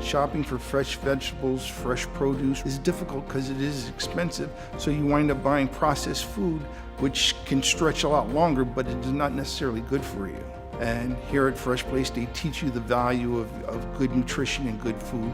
Shopping for fresh vegetables, fresh produce is difficult because it is expensive, so you wind up buying processed food, which can stretch a lot longer, but it is not necessarily good for you. And here at Freshplace, they teach you the value of good nutrition and good food.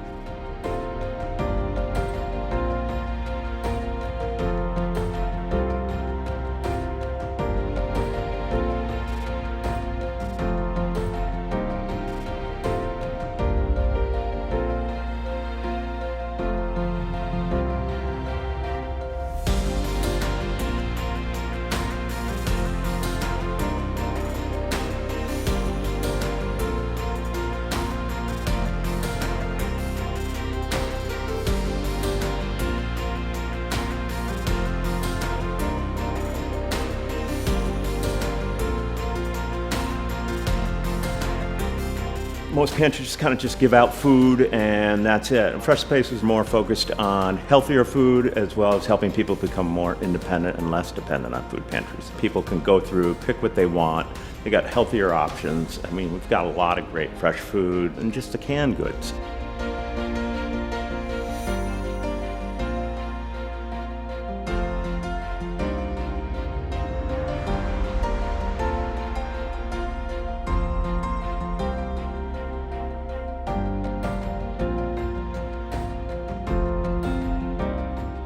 Most pantries kind of just give out food and that's it. Freshplace is more focused on healthier food as well as helping people become more independent and less dependent on food pantries. People can go through, pick what they want. They got healthier options. I mean, we've got a lot of great fresh food and just the canned goods.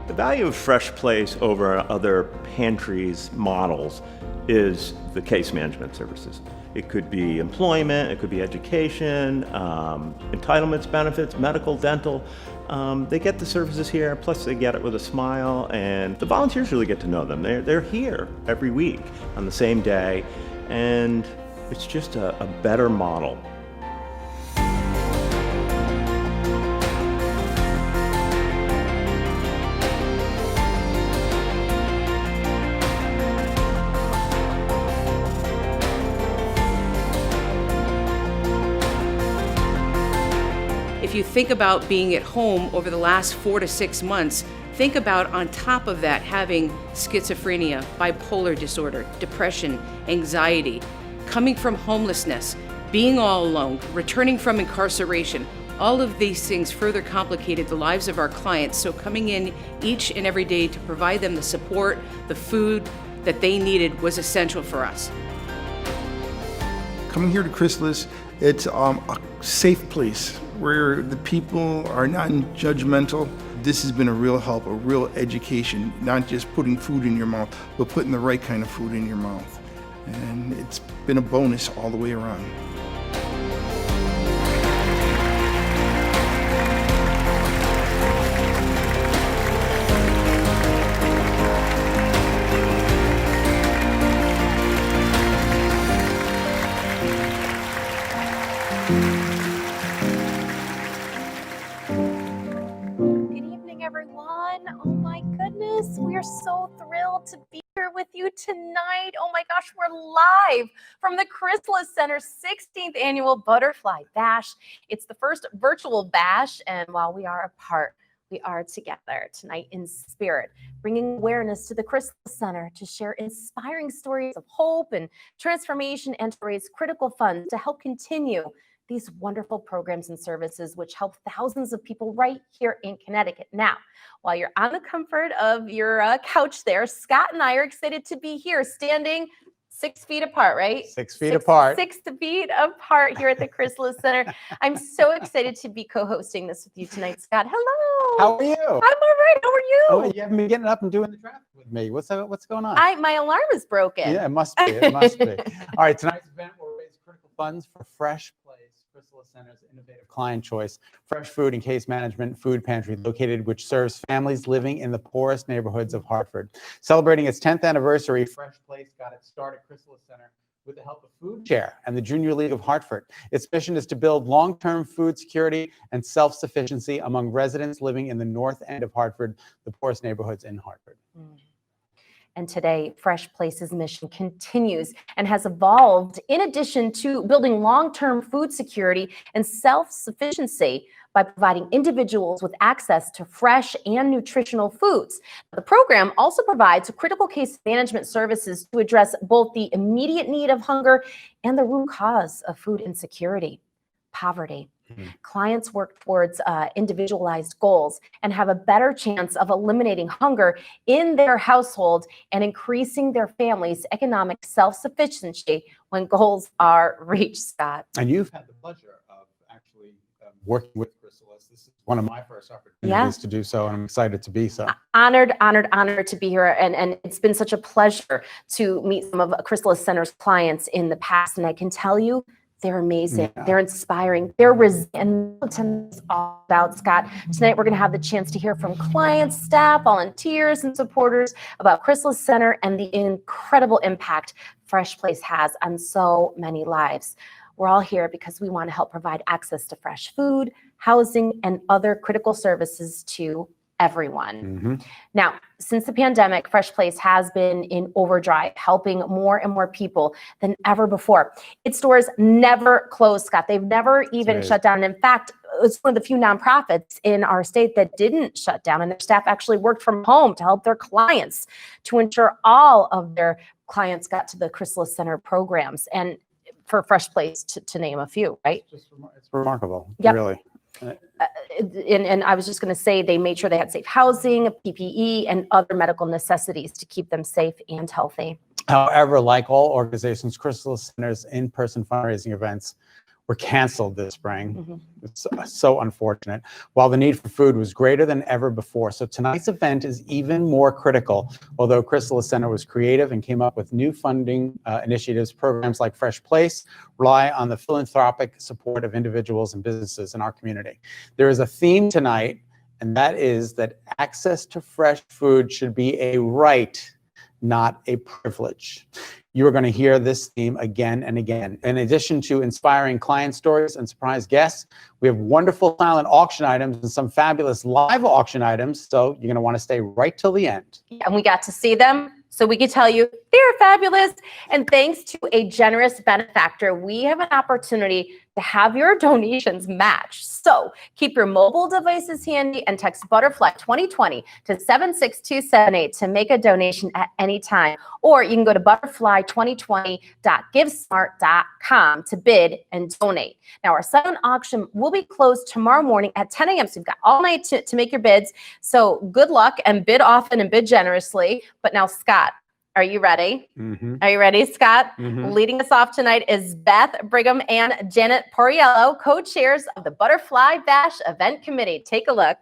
The value of Freshplace over other pantries models is the case management services. It could be employment, it could be education, entitlements, benefits, medical, dental. They get the services here, plus they get it with a smile, and the volunteers really get to know them. They're here every week on the same day, and it's just a better model. If you think about being at home over the last 4 to 6 months, think about on top of that having schizophrenia, bipolar disorder, depression, anxiety, coming from homelessness, being all alone, returning from incarceration. All of these things further complicated the lives of our clients, so coming in each and every day to provide them the support, the food that they needed was essential for us. Coming here to Chrysalis, it's a safe place where the people are not judgmental. This has been a real help, a real education, not just putting food in your mouth, but putting the right kind of food in your mouth. And it's been a bonus all the way around. We are so thrilled to be here with you tonight. Oh my gosh, we're live from the Chrysalis Center 16th Annual Butterfly Bash. It's the first virtual bash, and while we are apart, we are together tonight in spirit, bringing awareness to the Chrysalis Center to share inspiring stories of hope and transformation and to raise critical funds to help continue these wonderful programs and services which help thousands of people right here in Connecticut. Now, while you're on the comfort of your couch there, Scott and I are excited to be here standing 6 feet apart, right? 6 feet apart. 6 feet apart here at the Chrysalis Center. I'm so excited to be co-hosting this with you tonight, Scott. Hello. How are you? I'm all right. How are you? Oh, you haven't been getting up and doing the traffic with me. What's going on? My alarm is broken. Yeah, it must be. It must be. All right, tonight's event will raise critical funds for Freshplace, Chrysalis Center's innovative client choice, fresh food and case management food pantry located, which serves families living in the poorest neighborhoods of Hartford. Celebrating its 10th anniversary, Freshplace got its start at Chrysalis Center with the help of Food Share and the Junior League of Hartford. Its mission is to build long-term food security and self-sufficiency among residents living in the north end of Hartford, the poorest neighborhoods in Hartford. And today, Freshplace's mission continues and has evolved in addition to building long-term food security and self-sufficiency by providing individuals with access to fresh and nutritional foods. The program also provides critical case management services to address both the immediate need of hunger and the root cause of food insecurity, poverty. Clients work towards individualized goals and have a better chance of eliminating hunger in their household and increasing their family's economic self-sufficiency when goals are reached, Scott. And you've had the pleasure of actually working with Chrysalis. This is one of my first opportunities to do so, and I'm excited to be so. Honored to be here. And it's been such a pleasure to meet some of Chrysalis Center's clients in the past. And I can tell you, they're amazing. Yeah. They're inspiring. They're and it's all about, Scott. Tonight, we're going to have the chance to hear from clients, staff, volunteers, and supporters about Chrysalis Center and the incredible impact Freshplace has on so many lives. We're all here because we want to help provide access to fresh food, housing, and other critical services to everyone. Now, since the pandemic, Freshplace has been in overdrive, helping more and more people than ever before. Its doors never closed, Scott. They've never even shut down. In fact, it's one of the few nonprofits in our state that didn't shut down, and their staff actually worked from home to help their clients to ensure all of their clients got to the Chrysalis Center programs, and for Freshplace to name a few, right? It's remarkable, really. And I was just going to say, they made sure they had safe housing, PPE, and other medical necessities to keep them safe and healthy. However, like all organizations, Chrysalis Center's in-person fundraising events were canceled this spring. It's so unfortunate, while the need for food was greater than ever before. So tonight's event is even more critical. Although Chrysalis Center was creative and came up with new funding initiatives, programs like Freshplace rely on the philanthropic support of individuals and businesses in our community. There is a theme tonight, and that is that access to fresh food should be a right, not a privilege. You are going to hear this theme again and again. In addition to inspiring client stories and surprise guests, we have wonderful silent auction items and some fabulous live auction items. So you're going to want to stay right till the end. And we got to see them, so we could tell you they're fabulous. And thanks to a generous benefactor, we have an opportunity to have your donations matched. So keep your mobile devices handy and text Butterfly 2020 to 76278 to make a donation at any time. Or you can go to butterfly2020.givesmart.com to bid and donate. Now, our silent auction will be closed tomorrow morning at 10 a.m. So you've got all night to make your bids. So good luck and bid often and bid generously. But now, Scott, are you ready? Are you ready, Scott? Leading us off tonight is Beth Brigham and Janet Poriello, co-chairs of the Butterfly Bash Event Committee. Take a look.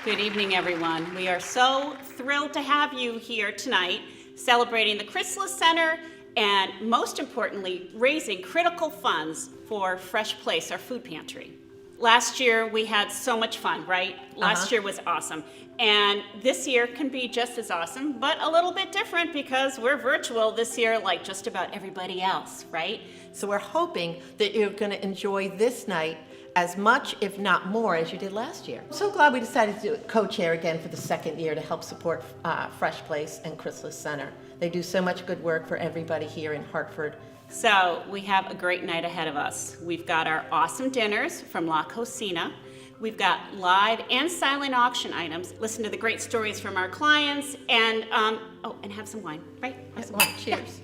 Good evening, everyone. We are so thrilled to have you here tonight, celebrating the Chrysalis Center and, most importantly, raising critical funds for Freshplace, our food pantry. Last year, we had so much fun, right? Last year was awesome. And this year can be just as awesome, but a little bit different because we're virtual this year like just about everybody else, right? So we're hoping that you're going to enjoy this night as much, if not more, as you did last year. I'm so glad we decided to do it co-chair again for the second year to help support Freshplace and Chrysalis Center. They do so much good work for everybody here in Hartford. So we have a great night ahead of us. We've got our awesome dinners from La Cocina. We've got live and silent auction items. Listen to the great stories from our clients and and have some wine, right? Have some wine. Cheers.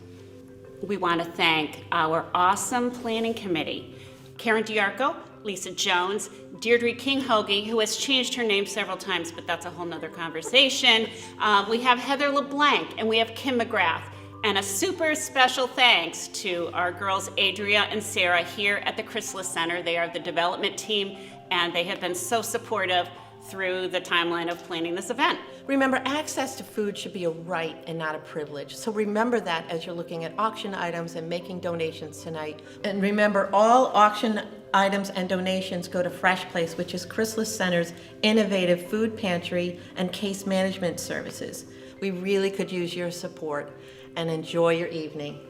We want to thank our awesome planning committee, Karen Diarco, Lisa Jones, Deirdre King-Hoagie, who has changed her name several times, but that's a whole nother conversation. We have Heather LeBlanc and we have Kim McGrath. And a super special thanks to our girls, Adria and Sarah, here at the Chrysalis Center. They are the development team, and they have been so supportive through the timeline of planning this event. Remember, access to food should be a right and not a privilege. So remember that as you're looking at auction items and making donations tonight. And remember, all auction items and donations go to Freshplace, which is Chrysalis Center's innovative food pantry and case management services. We really could use your support. And enjoy your evening.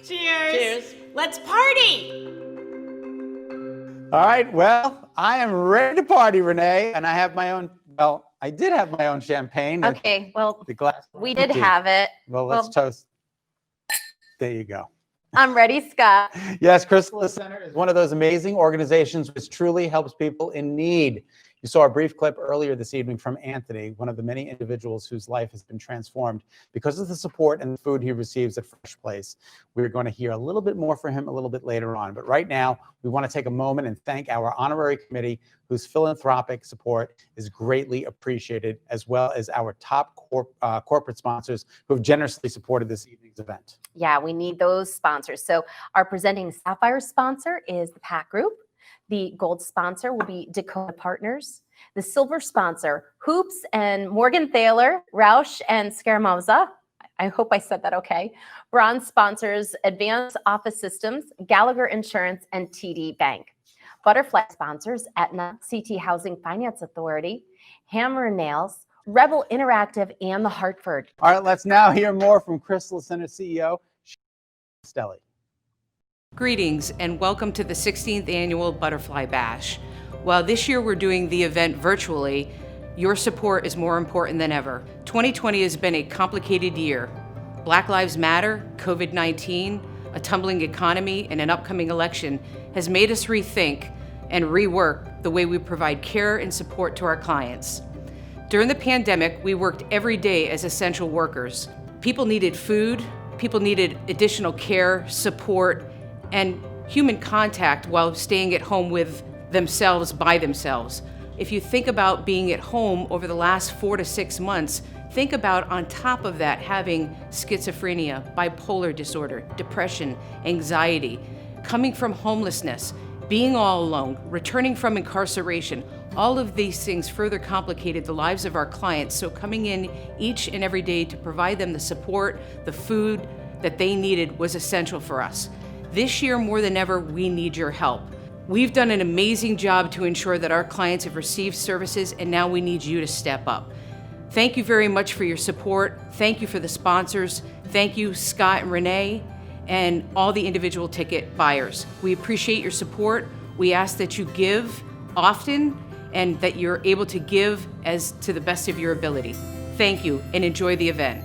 Cheers! Cheers! Let's party! All right, well, I am ready to party, Renee, and I have my own, well, I did have my own champagne. Okay, well, The glass. we did have it. Well, let's toast. There you go. I'm ready, Scott. Yes, Chrysalis Center is one of those amazing organizations which truly helps people in need. You saw a brief clip earlier this evening from Anthony, one of the many individuals whose life has been transformed because of the support and the food he receives at Freshplace. We're going to hear a little bit more from him a little bit later on. But right now, we want to take a moment and thank our honorary committee, whose philanthropic support is greatly appreciated, as well as our top corporate sponsors who have generously supported this evening's event. Yeah, we need those sponsors. So our presenting Sapphire sponsor is the Pack Group. The gold sponsor will be Dakota Partners. The silver sponsor, Hoops and Morgan Thaler, Roush and Scaramuza. I hope I said that okay. Bronze sponsors, Advanced Office Systems, Gallagher Insurance, and TD Bank. Butterfly sponsors, Aetna, CT Housing Finance Authority, Hammer and Nails, Rebel Interactive, and the Hartford. All right, let's now hear more from Chrysalis Center CEO, Stelly. Greetings and welcome to the 16th Annual Butterfly Bash. While this year we're doing the event virtually, your support is more important than ever. 2020 has been a complicated year. Black Lives Matter, COVID-19, a tumbling economy, and an upcoming election has made us rethink and rework the way we provide care and support to our clients. During the pandemic, we worked every day as essential workers. People needed food, people needed additional care, support, and human contact while staying at home with themselves by themselves. If you think about being at home over the last 4 to 6 months, think about on top of that having schizophrenia, bipolar disorder, depression, anxiety, coming from homelessness, being all alone, returning from incarceration. All of these things further complicated the lives of our clients. So coming in each and every day to provide them the support, the food that they needed was essential for us. This year, more than ever, we need your help. We've done an amazing job to ensure that our clients have received services, and now we need you to step up. Thank you very much for your support. Thank you for the sponsors. Thank you, Scott and Renee, and all the individual ticket buyers. We appreciate your support. We ask that you give often and that you're able to give as to the best of your ability. Thank you, and enjoy the event.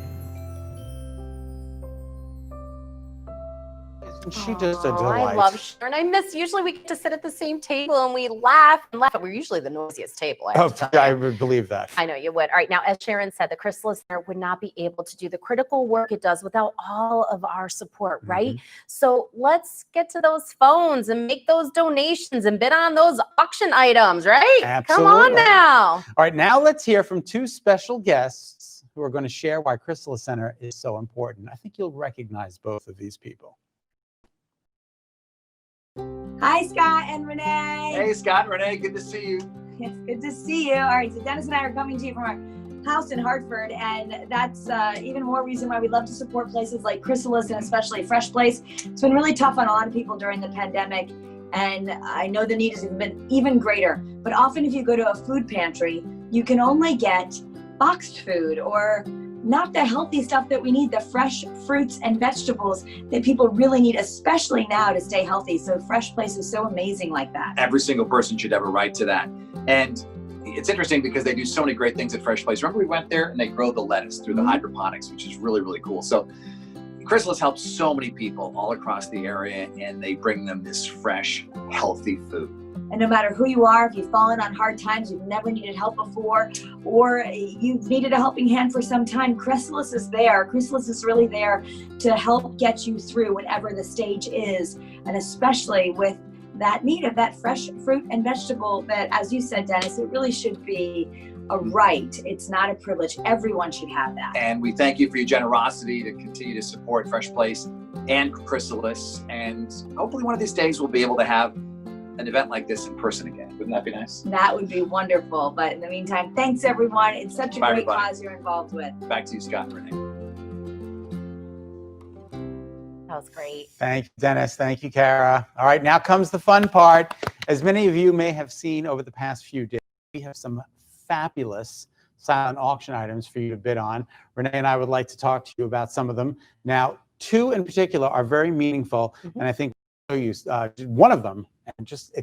She just a Oh, delight. I love Sharon. I miss, usually we get to sit at the same table and we laugh and laugh, but we're usually the noisiest table. I have to tell I you. would believe that. I know you would. All right, now, as Sharon said, the Chrysalis Center would not be able to do the critical work it does without all of our support, right? So let's get to those phones and make those donations and bid on those auction items, right? Absolutely. Come on now. All right, now let's hear from two special guests who are going to share why Chrysalis Center is so important. I think you'll recognize both of these people. Hi, Scott and Renee. Hey, Scott and Renee, good to see you. It's good to see you. All right, so Dennis and I are coming to you from our house in Hartford, and that's even more reason why we love to support places like Chrysalis and especially Freshplace. It's been really tough on a lot of people during the pandemic, and I know the need has been even greater. But often if you go to a food pantry, you can only get boxed food or not the healthy stuff that we need, the fresh fruits and vegetables that people really need, especially now to stay healthy. So Freshplace is so amazing like that. Every single person should have a right to that. And it's interesting because they do so many great things at Freshplace. Remember we went there and they grow the lettuce through the hydroponics, which is really, really cool. So Chrysalis helps so many people all across the area, and they bring them this fresh, healthy food. And no matter who you are, if you've fallen on hard times, you've never needed help before, or you've needed a helping hand for some time, Chrysalis is there. Chrysalis is really there to help get you through whatever the stage is, and especially with that need of that fresh fruit and vegetable that, as you said, Dennis, it really should be a right. It's not a privilege. Everyone should have that. And we thank you for your generosity to continue to support Freshplace and Chrysalis. And hopefully one of these days we'll be able to have an event like this in person again. Wouldn't that be nice? That would be wonderful. But in the meantime, thanks everyone. It's such a Bye, great everybody. cause you're involved with. Back to you, Scott and Renee. That was great. Thank you, Dennis. Thank you, Kara. All right, now comes the fun part. As many of you may have seen over the past few days, we have some fabulous silent auction items for you to bid on. Renee and I would like to talk to you about some of them. Now, two in particular are very meaningful, and I think show you one of them, and just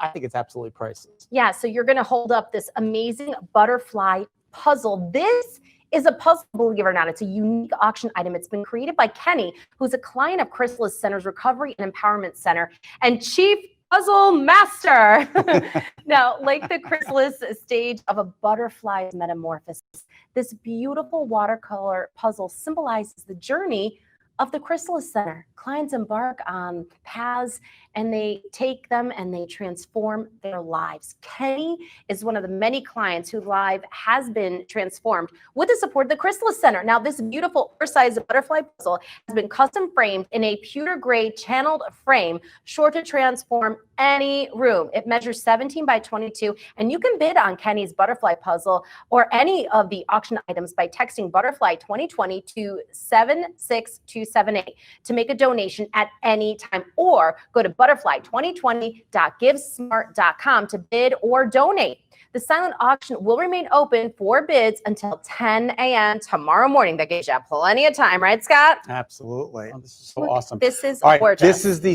I think it's absolutely priceless. Yeah, so you're going to hold up this amazing butterfly puzzle. This is a puzzle, believe it or not. It's a unique auction item. It's been created by Kenny, who's a client of Chrysalis Center's Recovery and Empowerment Center and Chief Puzzle Master. Now, like the Chrysalis stage of a butterfly's metamorphosis, this beautiful watercolor puzzle symbolizes the journey of the Chrysalis Center. Clients embark on paths and they take them and they transform their lives. Kenny is one of the many clients whose life has been transformed with the support of the Chrysalis Center. Now, this beautiful oversized butterfly puzzle has been custom framed in a pewter gray channeled frame, sure to transform any room. It measures 17 by 22, and you can bid on Kenny's butterfly puzzle or any of the auction items by texting butterfly 2020 to 76278 to make a donation at any time, or go to butterfly2020.givesmart.com to bid or donate. The silent auction will remain open for bids until 10 a.m. tomorrow morning. That gives you plenty of time, right, Scott? Absolutely. Oh, this is so awesome. This is All right, gorgeous. this is the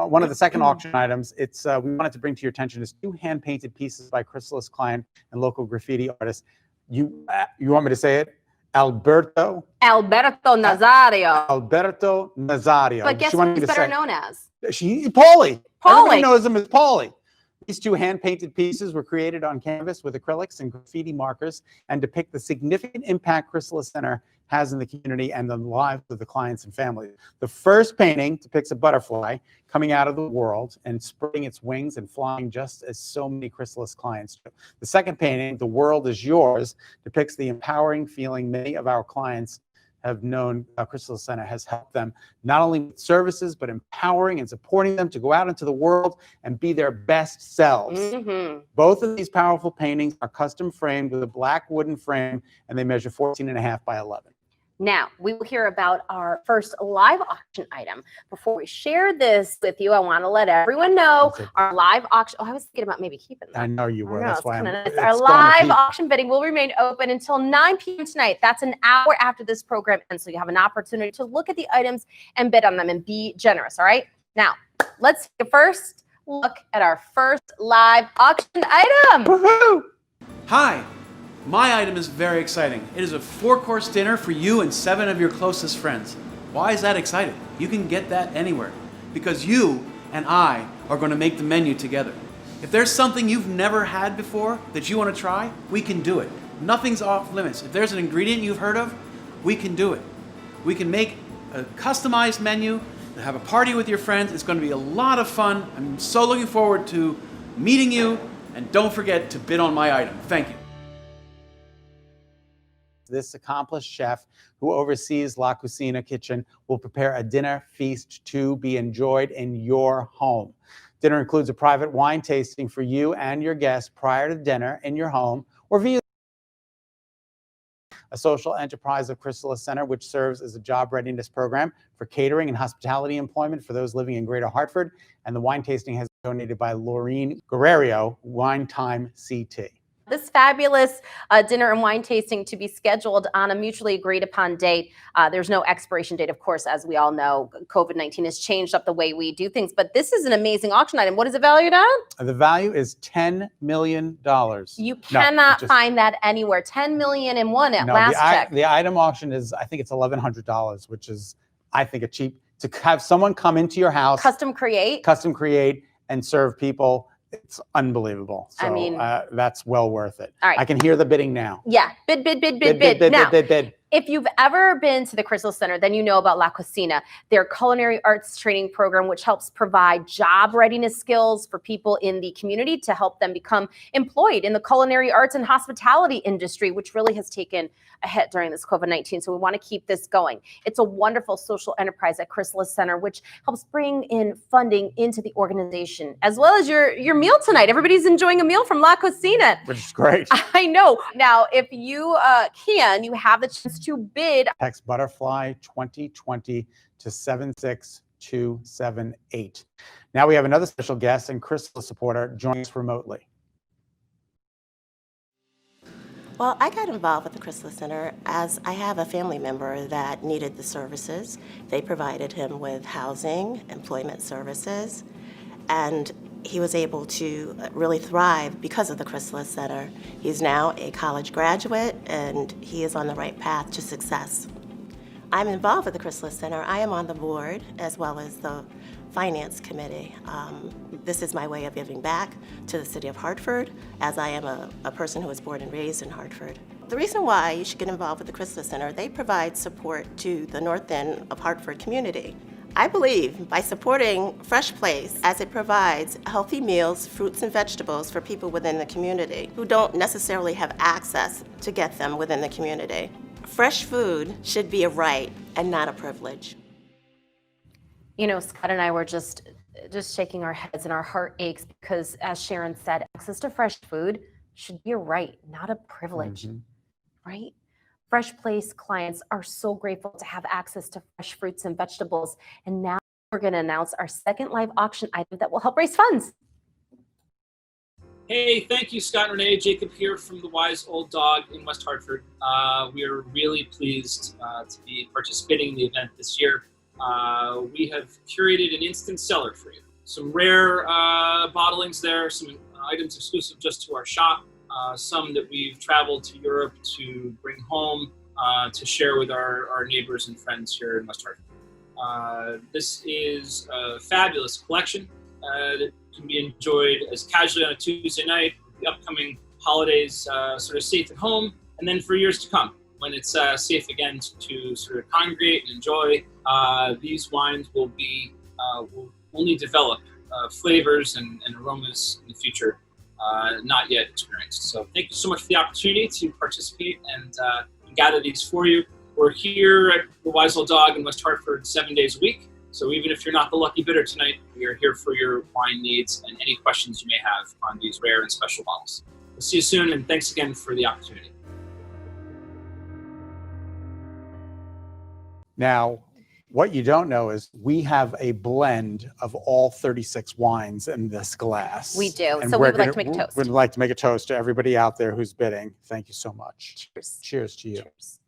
one of the second auction items. It's we wanted to bring to your attention is 2 hand-painted pieces by Chrysalis client and local graffiti artist. You want me to say it? Alberto Nazario. Alberto Nazario. But guess what he's better known as? Paulie. Everybody knows him as Paulie. These 2 hand-painted pieces were created on canvas with acrylics and graffiti markers and depict the significant impact Chrysalis Center has in the community and the lives of the clients and families. The first painting depicts a butterfly coming out of the world and spreading its wings and flying just as so many Chrysalis clients do. The second painting, The World is Yours, depicts the empowering feeling many of our clients have known Chrysalis Center has helped them not only with services, but empowering and supporting them to go out into the world and be their best selves. Both of these powerful paintings are custom framed with a black wooden frame, and they measure 14.5 by 11. Now, we will hear about our first live auction item. Before we share this with you, I want to let everyone know our live auction. Oh, I was thinking about maybe keeping that. I know you were. That's why nice. Our live auction bidding will remain open until 9 p.m. tonight. That's an hour after this program ends, so you have an opportunity to look at the items and bid on them and be generous, all right? Now, let's take a first look at our first live auction item. Woohoo! Hi. My item is very exciting. It is a 4-course dinner for you and 7 of your closest friends. Why is that exciting? You can get that anywhere because you and I are going to make the menu together. If there's something you've never had before that you want to try, we can do it. Nothing's off limits. If there's an ingredient you've heard of, we can do it. We can make a customized menu, have a party with your friends. It's going to be a lot of fun. I'm so looking forward to meeting you, and don't forget to bid on my item. Thank you. This accomplished chef who oversees La Cucina Kitchen will prepare a dinner feast to be enjoyed in your home. Dinner includes a private wine tasting for you and your guests prior to dinner in your home or via a social enterprise of Chrysalis Center, which serves as a job readiness program for catering and hospitality employment for those living in Greater Hartford. And the wine tasting has been donated by Laureen Guerrero, Wine Time CT. This fabulous dinner and wine tasting to be scheduled on a mutually agreed upon date. There's no expiration date, of course, as we all know. COVID-19 has changed up the way we do things, but this is an amazing auction item. What is it valued at? The value is $10 million. You cannot find that anywhere. $10 million in one at last check. The item auction is, I think it's $1,100, which is, I think, a cheap, to have someone come into your house. Custom create, and serve people. It's unbelievable. So I mean, that's well worth it. All right. I can hear the bidding now. Yeah. Bid. Now, if you've ever been to the Chrysalis Center, then you know about La Cucina, their culinary arts training program, which helps provide job readiness skills for people in the community to help them become employed in the culinary arts and hospitality industry, which really has taken a hit during this COVID-19. So we want to keep this going. It's a wonderful social enterprise at Chrysalis Center, which helps bring in funding into the organization, as well as your meal tonight. Everybody's enjoying a meal from La Cucina. Which is great. I know. Now, if you you have the chance to bid. Text Butterfly 2020 to 76278. Now we have another special guest and Chrysalis supporter joining us remotely. Well, I got involved with the Chrysalis Center as I have a family member that needed the services. They provided him with housing, employment services, and he was able to really thrive because of the Chrysalis Center. He's now a college graduate, and he is on the right path to success. I'm involved with the Chrysalis Center. I am on the board as well as the finance committee. This is my way of giving back to the city of Hartford, as I am a person who was born and raised in Hartford. The reason why you should get involved with the Chrysalis Center, they provide support to the north end of Hartford community. I believe by supporting Freshplace, as it provides healthy meals, fruits and vegetables for people within the community who don't necessarily have access to get them within the community. Fresh food should be a right and not a privilege. You know, Scott and I were just shaking our heads and our heart aches because, as Sharon said, access to fresh food should be a right, not a privilege, right? Freshplace clients are so grateful to have access to fresh fruits and vegetables. And now we're going to announce our second live auction item that will help raise funds. Hey, thank you, Scott and Renee. Jacob here from the Wise Old Dog in West Hartford. We are really pleased to be participating in the event this year. We have curated an instant seller for you. Some rare bottlings there, some items exclusive just to our shop, some that we've traveled to Europe to bring home to share with our neighbors and friends here in West Hartford. This is a fabulous collection that can be enjoyed as casually on a Tuesday night, the upcoming holidays sort of safe at home, and then for years to come, when it's safe again to sort of congregate and enjoy. These wines will only develop flavors and aromas in the future not yet experienced. So thank you so much for the opportunity to participate and gather these for you. We're here at the Wise Old Dog in West Hartford 7 days a week. So even if you're not the lucky bidder tonight, we are here for your wine needs and any questions you may have on these rare and special bottles. We'll see you soon, and thanks again for the opportunity. Now, what you don't know is we have a blend of all 36 wines in this glass. We do. And So we would like to make a toast. We'd like to make a toast to everybody out there who's bidding. Thank you so much. Cheers. Cheers to you. Cheers.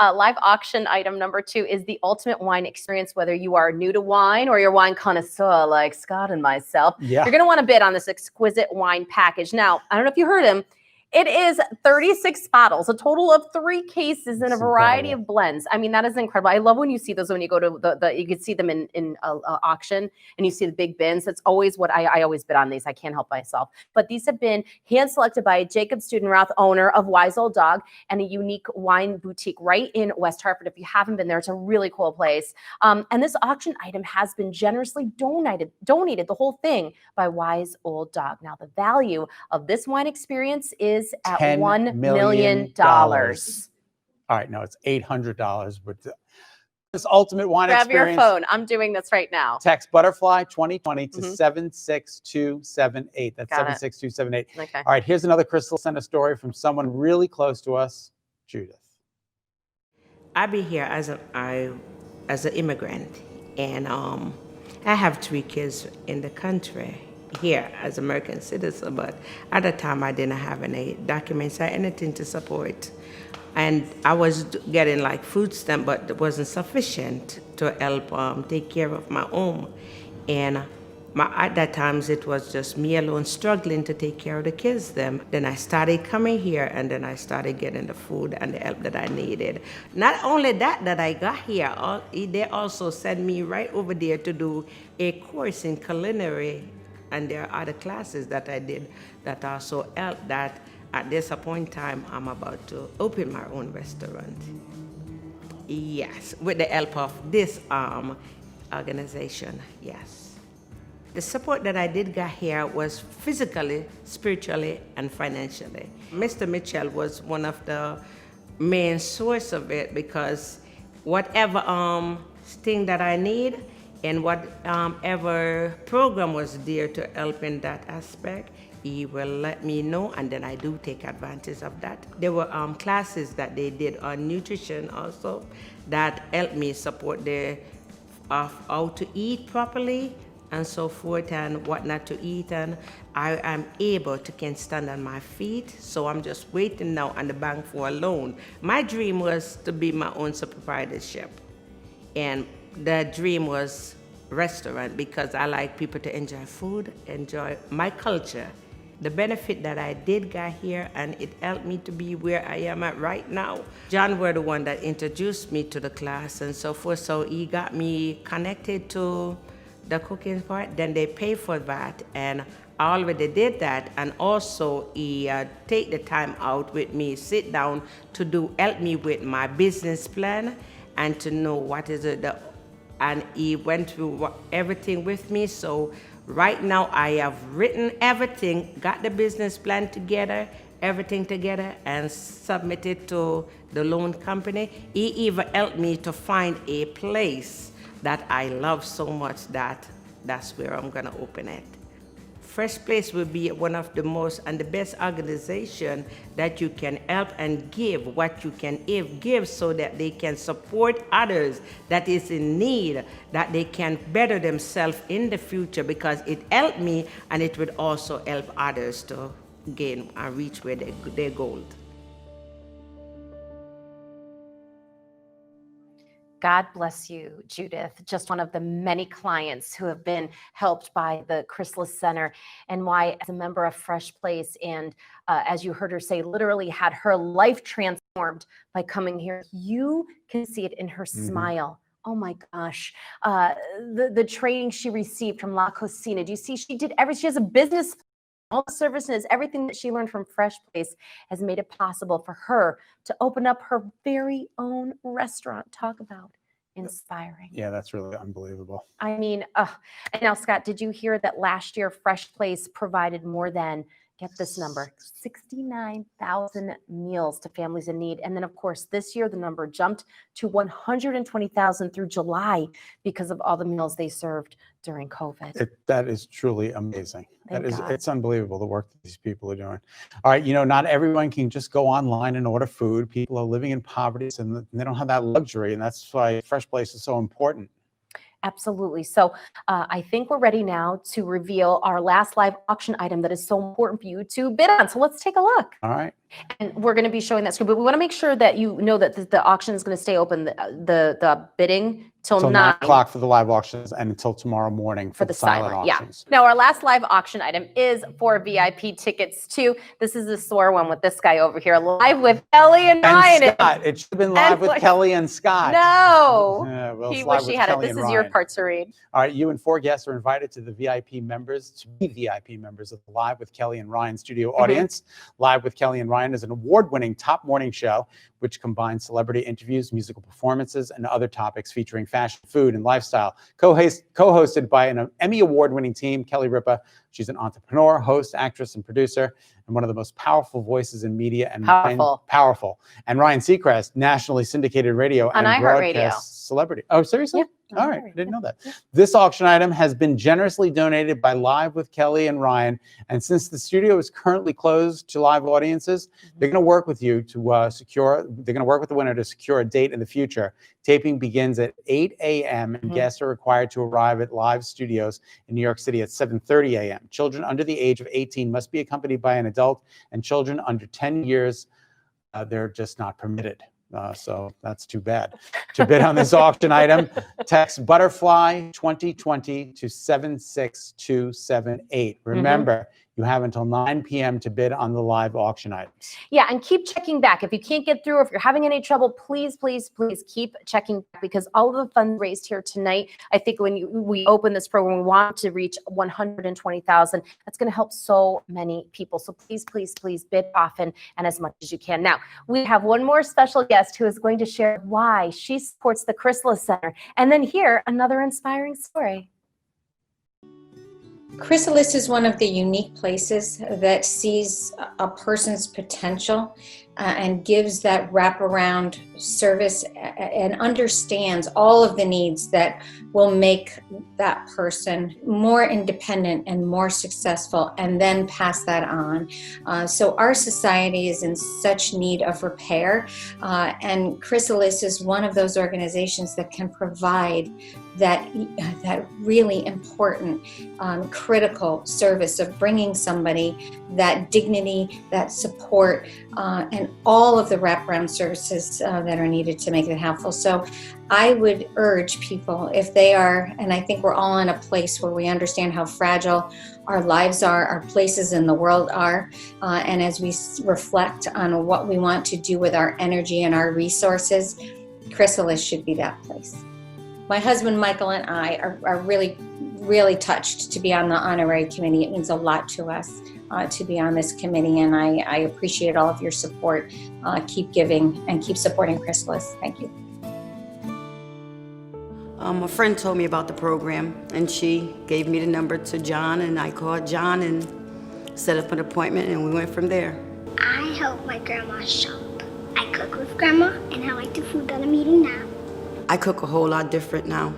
Live auction item number 2 is the ultimate wine experience. Whether you are new to wine or you're a wine connoisseur like Scott and myself, Yeah. you're going to want to bid on this exquisite wine package. Now, I don't know if you heard him. It is 36 bottles, a total of 3 cases in a variety of blends. I mean, that is incredible. I love when you see those when you go to you can see them in auction and you see the big bins. That's always what I always bid on these. I can't help myself. But these have been hand selected by Jacob Studenroth, owner of Wise Old Dog, and a unique wine boutique right in West Hartford. If you haven't been there, it's a really cool place. And this auction item has been generously donated, the whole thing, by Wise Old Dog. Now, the value of this wine experience is at $1 million. All right, no, it's $800. But this ultimate wine Grab experience. your phone. I'm doing this right now. Text Butterfly 2020 to 76278. That's Got it. 76278. Okay. All right, here's another Chrysalis Center story from someone really close to us, Judith. I've been here as an immigrant, and I have 3 kids in the country here as American citizen, but at the time I didn't have any documents or anything to support. And I was getting like food stamp, but it wasn't sufficient to help take care of my home. And at that time, it was just me alone struggling to take care of the kids. Then I started coming here, and then I started getting the food and the help that I needed. Not only that I got here, they also sent me right over there to do a course in culinary. And there are other classes that I did that also helped that at this point in time, I'm about to open my own restaurant. Yes, with the help of this organization, yes. The support that I did get here was physically, spiritually, and financially. Mr. Mitchell was one of the main source of it because whatever thing that I need, and whatever program was there to help in that aspect, he will let me know, and then I do take advantage of that. There were classes that they did on nutrition also that helped me support how to eat properly, and so forth and what not to eat, and I am able to can stand on my feet. So I'm just waiting now on the bank for a loan. My dream was to be my own sole proprietorship, and the dream was restaurant because I like people to enjoy food, enjoy my culture. The benefit that I did get here, and it helped me to be where I am at right now. John were the one that introduced me to the class and so forth, so he got me connected to the cooking part. Then they pay for that, and I already did that, and also he take the time out with me, sit down to help me with my business plan and to know what is it, and he went through everything with me. So right now I have written everything, got the business plan together, everything together, and submitted to the loan company. He even helped me to find a place that I love so much that's where I'm gonna open it. Freshplace will be one of the most and the best organization that you can help and give what you can give so that they can support others that is in need, that they can better themselves in the future, because it helped me and it would also help others to gain and reach where their goal. God bless you, Judith. Just one of the many clients who have been helped by the Chrysalis Center, and why, as a member of Freshplace, and as you heard her say, literally had her life transformed by coming here. You can see it in her smile. Oh my gosh. The training she received from La Cocina. Do you see she has a business, all the services, everything that she learned from Freshplace has made it possible for her to open up her very own restaurant. Talk about inspiring. Yeah, that's really unbelievable. I mean, and now, Scott, did you hear that last year Freshplace provided more than, get this number, 69,000 meals to families in need. And then, of course, this year the number jumped to 120,000 through July because of all the meals they served during COVID. That is truly amazing. Thank God. It's unbelievable, the work that these people are doing. All right, not everyone can just go online and order food. People are living in poverty and they don't have that luxury, and that's why Freshplace is so important. Absolutely. So I think we're ready now to reveal our last live auction item that is so important for you to bid on. So let's take a look. All right. And we're going to be showing that screen, but we want to make sure that you know that the auction is going to stay open, the bidding till 9 o'clock for the live auctions and until tomorrow morning for the silent auctions. Yeah. Now, our last live auction item is for VIP tickets too. This is the store one with this guy over here, live with Kelly and Ryan. Scott. It should have been live with Kelly and Scott. No. Yeah, well, he wish he had it. This is your part to read. All right, you and 4 guests are invited to the VIP members, to be VIP members of the Live with Kelly and Ryan studio audience. Live with Kelly and Ryan is an award-winning top morning show which combines celebrity interviews, musical performances, and other topics featuring fashion, food, and lifestyle. Co-hosted by an Emmy award-winning team, Kelly Ripa. She's an entrepreneur, host, actress, and producer, and one of the most powerful voices in media. And powerful. And Ryan Seacrest, nationally syndicated radio and broadcast celebrity. Oh, seriously? Yeah. All right, I didn't know that. This auction item has been generously donated by Live with Kelly and Ryan, and since the studio is currently closed to live audiences, they're going to work with you to they're going to work with the winner to secure a date in the future. Taping begins at 8 a.m. and guests are required to arrive at live studios in New York City at 7:30 a.m. Children under the age of 18 must be accompanied by an adult, and children under 10 years, they're just not permitted. So that's too bad. To bid on this auction item, text Butterfly 2020 to 76278. Remember, you have until 9 p.m. to bid on the live auction items. Yeah, and keep checking back. If you can't get through, if you're having any trouble, please, please, please keep checking back, because all of the funds raised here tonight, I think when we open this program, we want to reach 120,000. That's going to help so many people. So please, please, please bid often and as much as you can. Now, we have one more special guest who is going to share why she supports the Chrysalis Center, and then hear another inspiring story. Chrysalis is one of the unique places that sees a person's potential and gives that wraparound service and understands all of the needs that will make that person more independent and more successful, and then pass that on. So our society is in such need of repair, and Chrysalis is one of those organizations that can provide that really important, critical service of bringing somebody that dignity, that support, and all of the wraparound services that are needed to make it helpful. So I would urge people, if they are, and I think we're all in a place where we understand how fragile our lives are, our places in the world are, and as we reflect on what we want to do with our energy and our resources, Chrysalis should be that place. My husband, Michael, and I are really, really touched to be on the honorary committee. It means a lot to us to be on this committee, and I appreciate all of your support. Keep giving and keep supporting Chrysalis. Thank you. A friend told me about the program, and she gave me the number to John, and I called John and set up an appointment, and we went from there. I help my grandma shop. I cook with grandma, and I like the food that I'm eating now. I cook a whole lot different now.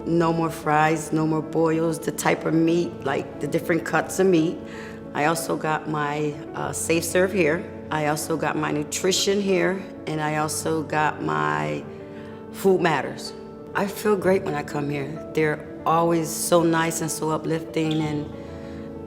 No more fries, no more boils, the type of meat, like the different cuts of meat. I also got my Safe Serve here. I also got my nutrition here, and I also got my Food Matters. I feel great when I come here. They're always so nice and so uplifting and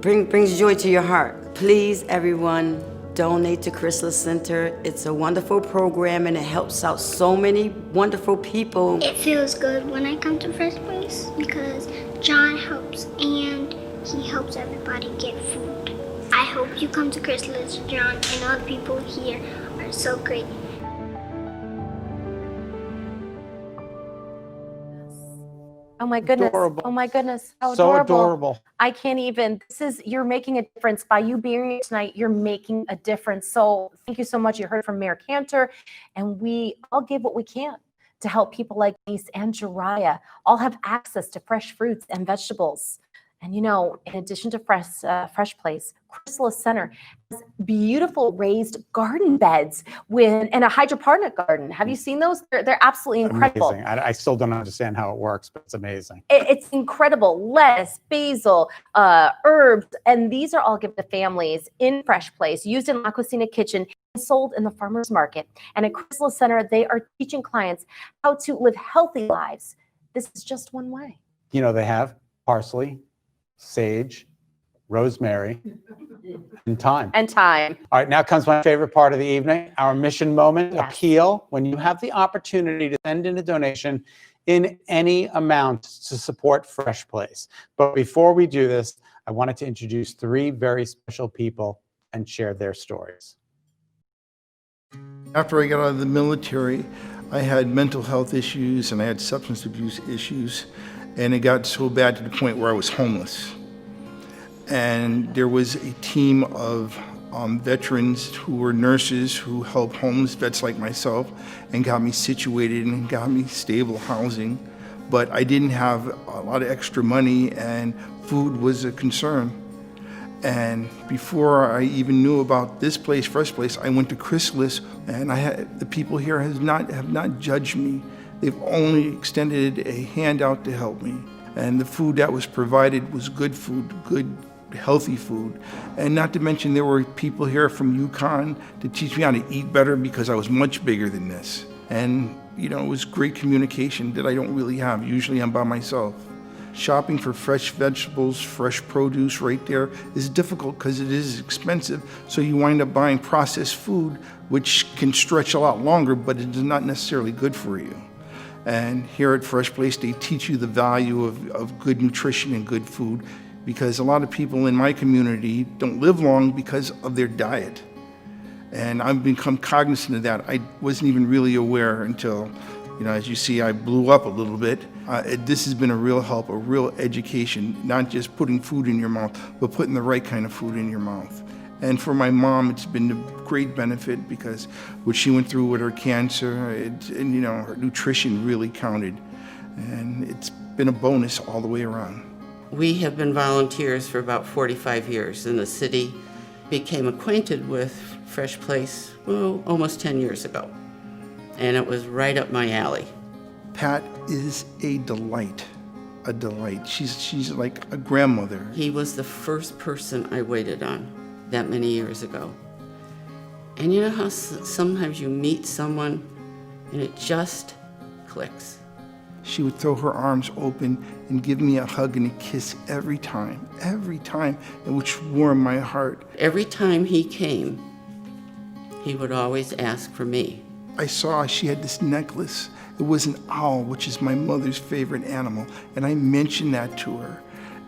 brings joy to your heart. Please, everyone, donate to Chrysalis Center. It's a wonderful program and it helps out so many wonderful people. It feels good when I come to Freshplace because John helps and he helps everybody get food. I hope you come to Chrysalis. John and all the people here are so great. Oh my goodness. Adorable. Oh my goodness. How So adorable. adorable. I can't even. You're making a difference. By you being here tonight, you're making a difference. So thank you so much. You heard from Mayor Cantor, and we all give what we can to help people like Denise and Jariah all have access to fresh fruits and vegetables. And you know, in addition to Freshplace, Chrysalis Center has beautiful raised garden beds and a hydroponic garden. Have you seen those? They're absolutely incredible. Amazing. I still don't understand how it works, but it's amazing. It's incredible. Lettuce, basil, herbs, and these are all given to families in Freshplace, used in La Cocina Kitchen, and sold in the farmers market. And at Chrysalis Center, they are teaching clients how to live healthy lives. This is just one way. You know, they have parsley, sage, rosemary, and thyme. And thyme. All right, now comes my favorite part of the evening, our mission moment appeal. When you have the opportunity to send in a donation in any amount to support Freshplace. But before we do this, I wanted to introduce three very special people and share their stories. After I got out of the military, I had mental health issues and I had substance abuse issues. And it got so bad to the point where I was homeless. And there was a team of veterans who were nurses who helped homeless vets like myself and got me situated and got me stable housing. But I didn't have a lot of extra money and food was a concern. And before I even knew about this place, Freshplace, I went to Chrysalis, and the people here have not judged me. They've only extended a hand out to help me. And the food that was provided was good food, good, healthy food. And not to mention there were people here from Yukon to teach me how to eat better because I was much bigger than this. And, you know, it was great communication that I don't really have. Usually I'm by myself. Shopping for fresh vegetables, fresh produce right there is difficult because it is expensive. So you wind up buying processed food, which can stretch a lot longer, but it is not necessarily good for you. And here at Freshplace, they teach you the value of good nutrition and good food because a lot of people in my community don't live long because of their diet. And I've become cognizant of that. I wasn't even really aware until, you know, as you see, I blew up a little bit. This has been a real help, a real education, not just putting food in your mouth, but putting the right kind of food in your mouth. And for my mom, it's been a great benefit because what she went through with her cancer, and you know, her nutrition really counted. And it's been a bonus all the way around. We have been volunteers for about 45 years in the city. Became acquainted with Freshplace, well, almost 10 years ago. And it was right up my alley. Pat is a delight, a delight. She's like a grandmother. He was the first person I waited on that many years ago. And you know how sometimes you meet someone and it just clicks? She would throw her arms open and give me a hug and a kiss every time, and which warmed my heart. Every time he came, he would always ask for me. I saw she had this necklace. It was an owl, which is my mother's favorite animal, and I mentioned that to her.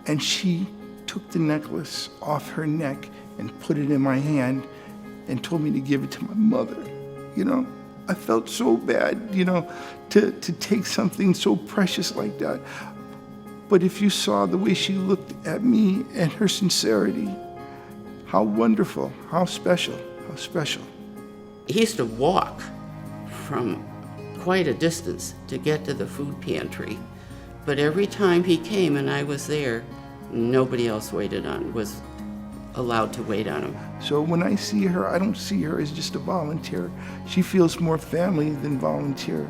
And she took the necklace off her neck and put it in my hand and told me to give it to my mother. You know, I felt so bad, you know, to take something so precious like that. But if you saw the way she looked at me and her sincerity, how wonderful, how special, how special. He used to walk from quite a distance to get to the food pantry. But every time he came and I was there, nobody else was allowed to wait on him. So when I see her, I don't see her as just a volunteer. She feels more family than volunteer.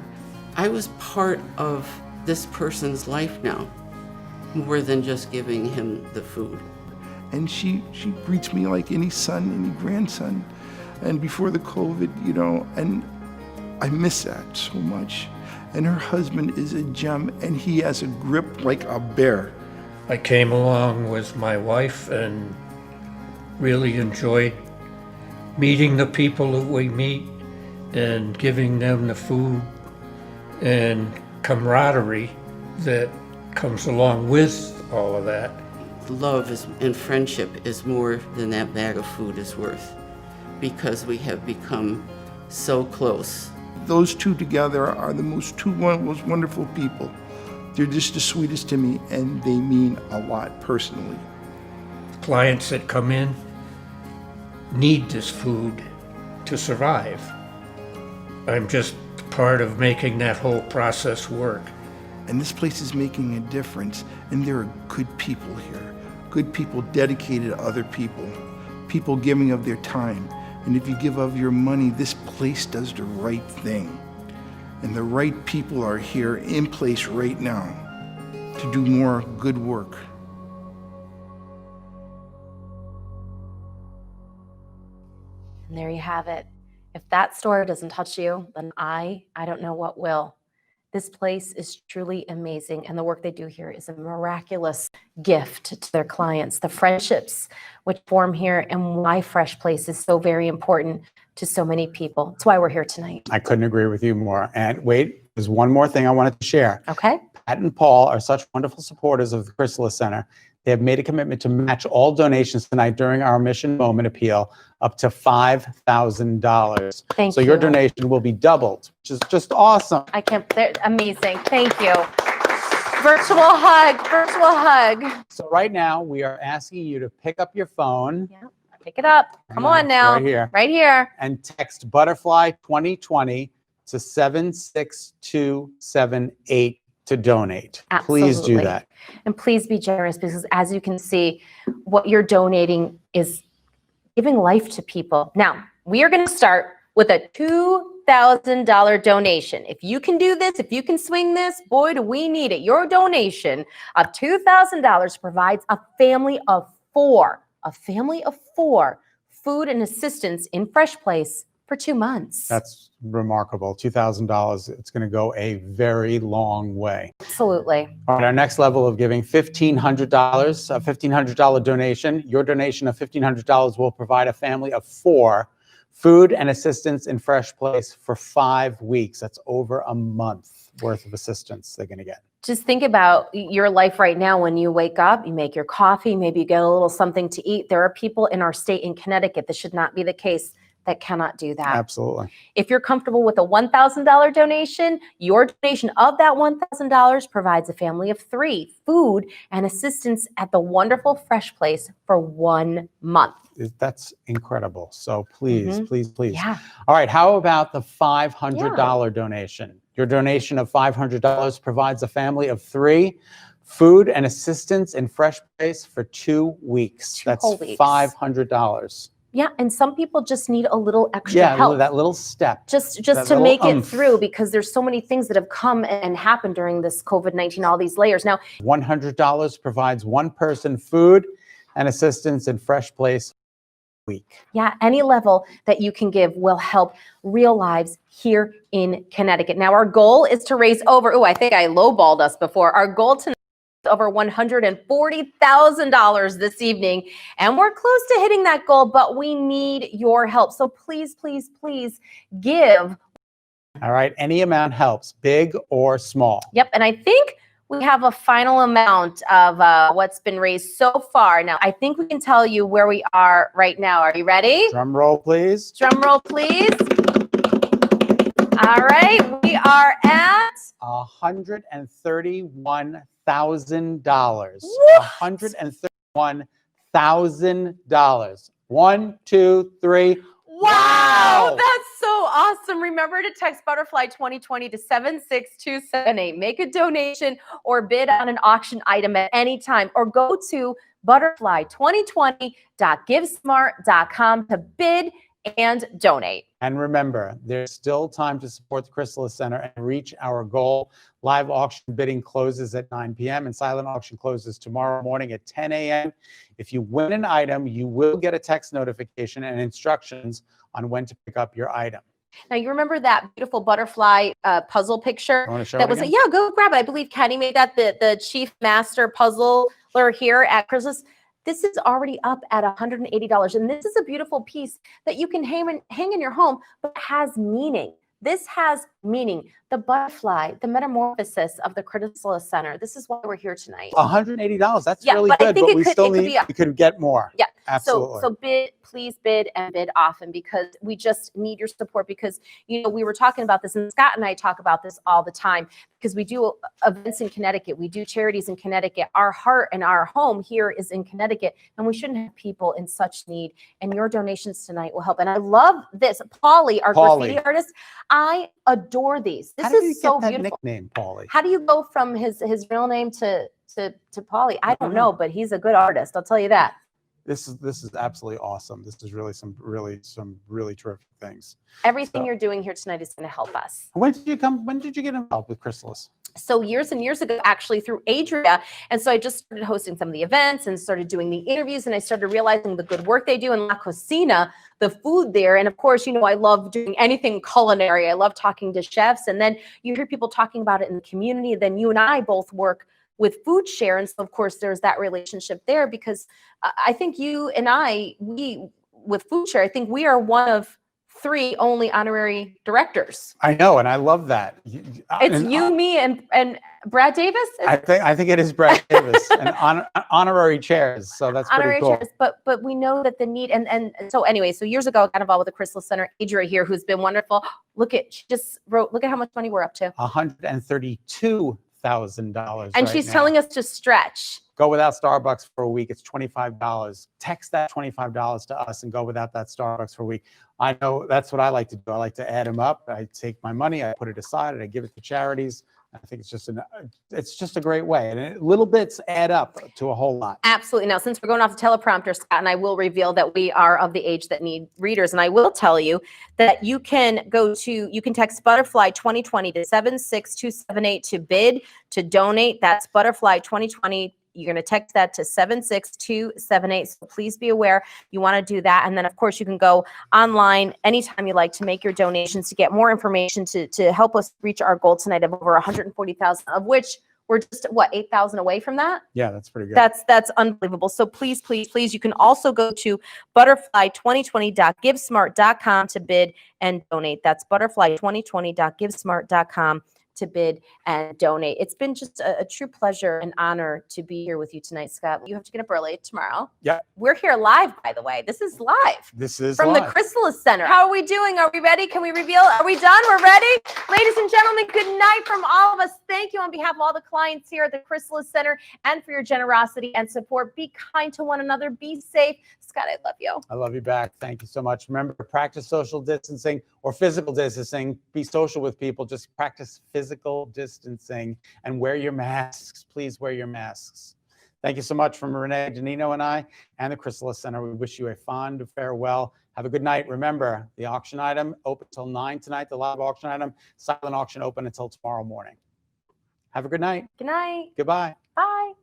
I was part of this person's life now, more than just giving him the food. And she greets me like any son, any grandson. And before the COVID, you know, and I miss that so much. And her husband is a gem, and he has a grip like a bear. I came along with my wife and really enjoyed meeting the people that we meet and giving them the food and camaraderie that comes along with all of that. Love and friendship is more than that bag of food is worth, because we have become so close. Those two together are the most wonderful people. They're just the sweetest to me, and they mean a lot personally. Clients that come in need this food to survive. I'm just part of making that whole process work. And this place is making a difference, and there are good people here. Good people dedicated to other people. People giving of their time. And if you give of your money, this place does the right thing. And the right people are here in place right now to do more good work. And there you have it. If that story doesn't touch you, then I don't know what will. This place is truly amazing, and the work they do here is a miraculous gift to their clients. The friendships which form here, and why Freshplace is so very important to so many people. That's why we're here tonight. I couldn't agree with you more. And wait, there's one more thing I wanted to share. Okay. Pat and Paul are such wonderful supporters of the Chrysalis Center. They have made a commitment to match all donations tonight during our Mission Moment Appeal up to $5,000. Thank so you. your donation will be doubled, which is just awesome. I can't, they're amazing. Thank you. Virtual hug. So right now we are asking you to pick up your phone. Yeah, pick it up. Come on now. Right here. Right here. And text Butterfly 2020 to 76278 to donate. Absolutely. Please do that. And please be generous, because as you can see, what you're donating is giving life to people. Now, we are going to start with a $2,000 donation. If you can do this, if you can swing this, boy, do we need it. Your donation of $2,000 provides a family of four, food and assistance in Freshplace for 2 months. That's remarkable. $2,000. It's going to go a very long way. Absolutely. All right, our next level of giving, $1,500, a $1,500 donation. Your donation of $1,500 will provide a family of 4 food and assistance in Freshplace for 5 weeks. That's over a month worth of assistance they're going to get. Just think about your life right now. When you wake up, you make your coffee, maybe you get a little something to eat. There are people in our state in Connecticut, this should not be the case, that cannot do that. Absolutely. If you're comfortable with a $1,000 donation, your donation of that $1,000 provides a family of 3 food and assistance at the wonderful Freshplace for 1 month. That's incredible. So please, please. Yeah. All right, how about the $500 donation? Your donation of $500 provides a family of 3 food and assistance in Freshplace for 2 weeks. That's whole weeks. $500. Yeah, and some people just need a little extra help. That little step. Just to make it through, because there's so many things that have come and happened during this COVID-19, all these layers. Now, $100 provides 1 person food and assistance in Freshplace week. Yeah, any level that you can give will help real lives here in Connecticut. Now, our goal is to raise over, I think I lowballed us before. Our goal tonight is over $140,000 this evening, and we're close to hitting that goal, but we need your help. So please, please, please give. All right, any amount helps, big or small. Yep, and I think we have a final amount of what's been raised so far. Now, I think we can tell you where we are right now. Are you ready? Drum roll, please. Drum roll, please. All right, we are at $131,000. $131,000. 1, 2, 3. Wow, that's so awesome. Remember to text Butterfly 2020 to 76278. Make a donation or bid on an auction item at any time, or go to butterfly2020.givesmart.com to bid and donate. And remember, there's still time to support the Chrysalis Center and reach our goal. Live auction bidding closes at 9 p.m. and silent auction closes tomorrow morning at 10 a.m. If you win an item, you will get a text notification and instructions on when to pick up your item. Now, you remember that beautiful butterfly puzzle picture? You want to show that it was again? Yeah, go grab it. I believe Kenny made that, the chief master puzzler here at Chrysalis. This is already up at $180, and this is a beautiful piece that you can hang in your home, but it has meaning. This has meaning. The butterfly, the metamorphosis of the Chrysalis Center. This is why we're here tonight. $180. That's Yeah, really but I good, think but it we could- still it could need, be up. we could get more. Yeah. Absolutely. So please bid and bid often, because we just need your support, because, we were talking about this, and Scott and I talk about this all the time, because we do events in Connecticut. We do charities in Connecticut. Our heart and our home here is in Connecticut, and we shouldn't have people in such need, and your donations tonight will help. And I love this. Paulie, our graffiti artist, I adore these. This How did you is so get that beautiful. nickname, Paulie? How do you go from his real name to Paulie? I don't know, but he's a good artist. I'll tell you that. This is absolutely awesome. This is really some really terrific things. Everything you're doing here tonight is going to help us. When did you get involved with Chrysalis? So years and years ago, actually, through Adria. And so I just started hosting some of the events and started doing the interviews, and I started realizing the good work they do in La Cocina, the food there. And of course, I love doing anything culinary. I love talking to chefs. And then you hear people talking about it in the community. Then you and I both work with Food Share. And so, of course, there's that relationship there, because I think you and with Food Share, I think we are one of 3 only honorary directors. I know, and I love that. It's you, me, and Brad Davis. I think it is Brad Davis and honorary chairs. So that's Honorary pretty cool. chairs, but we know that the need, and so anyway, so years ago I got involved with the Chrysalis Center. Adria here, who's been wonderful. She just wrote, look at how much money we're up to. $132,000. And she's telling us to stretch. Go without Starbucks for a week. It's $25. Text that $25 to us and go without that Starbucks for a week. I know that's what I like to do. I like to add them up. I take my money, I put it aside, and I give it to charities. I think it's just a great way. And little bits add up to a whole lot. Absolutely. Now, since we're going off the teleprompter, Scott and I will reveal that we are of the age that need readers. And I will tell you that you can text Butterfly 2020 to 76278 to bid, to donate. That's Butterfly 2020. You're going to text that to 76278. So please be aware you want to do that. And then, of course, you can go online anytime you like to make your donations, to get more information to help us reach our goal tonight of over 140,000, of which we're just 8,000 away from that. Yeah, that's pretty good. That's unbelievable. So please, please, please, you can also go to butterfly2020.givesmart.com to bid and donate. That's butterfly2020.givesmart.com to bid and donate. It's been just a true pleasure and honor to be here with you tonight, Scott. You have to get up early tomorrow. Yeah. We're here live, by the way. This is live. This is from live. the Chrysalis Center. How are we doing? Are we ready? Can we reveal? Are we done? We're ready? Ladies and gentlemen, good night from all of us. Thank you on behalf of all the clients here at the Chrysalis Center, and for your generosity and support. Be kind to one another. Be safe. Scott, I love you. I love you back. Thank you so much. Remember to practice social distancing or physical distancing. Be social with people. Just practice physical distancing and wear your masks. Please wear your masks. Thank you so much from Renee DiNino and I and the Chrysalis Center. We wish you a fond farewell. Have a good night. Remember, the auction item open till 9 tonight, the live auction item. Silent auction open until tomorrow morning. Have a good night. Good night. Goodbye. Bye.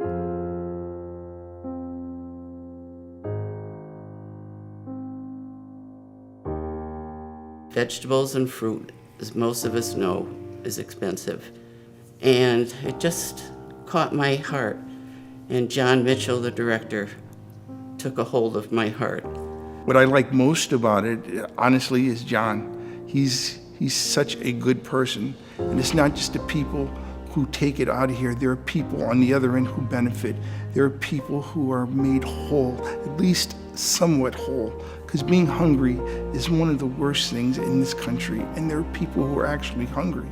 vegetables and fruit, as most of us know, is expensive. And it just caught my heart. And John Mitchell, the director, took a hold of my heart. What I like most about it, honestly, is John. He's such a good person. And it's not just the people who take it out of here. There are people on the other end who benefit. There are people who are made whole, at least somewhat whole. Because being hungry is one of the worst things in this country. And there are people who are actually hungry.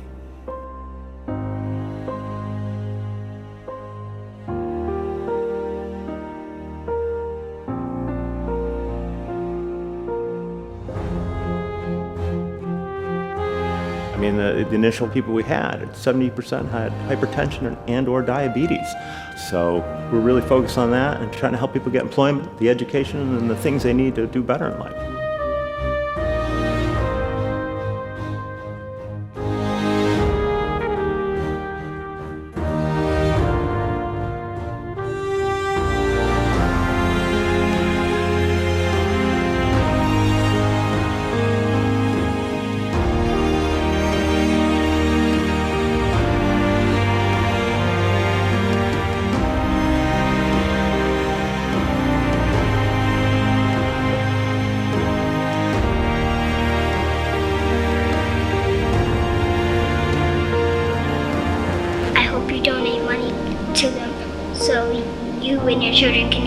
I mean, the initial people we had, 70% had hypertension and or diabetes. So we're really focused on that and trying to help people get employment, the education, and the things they need to do better in life. To them, so you and your children can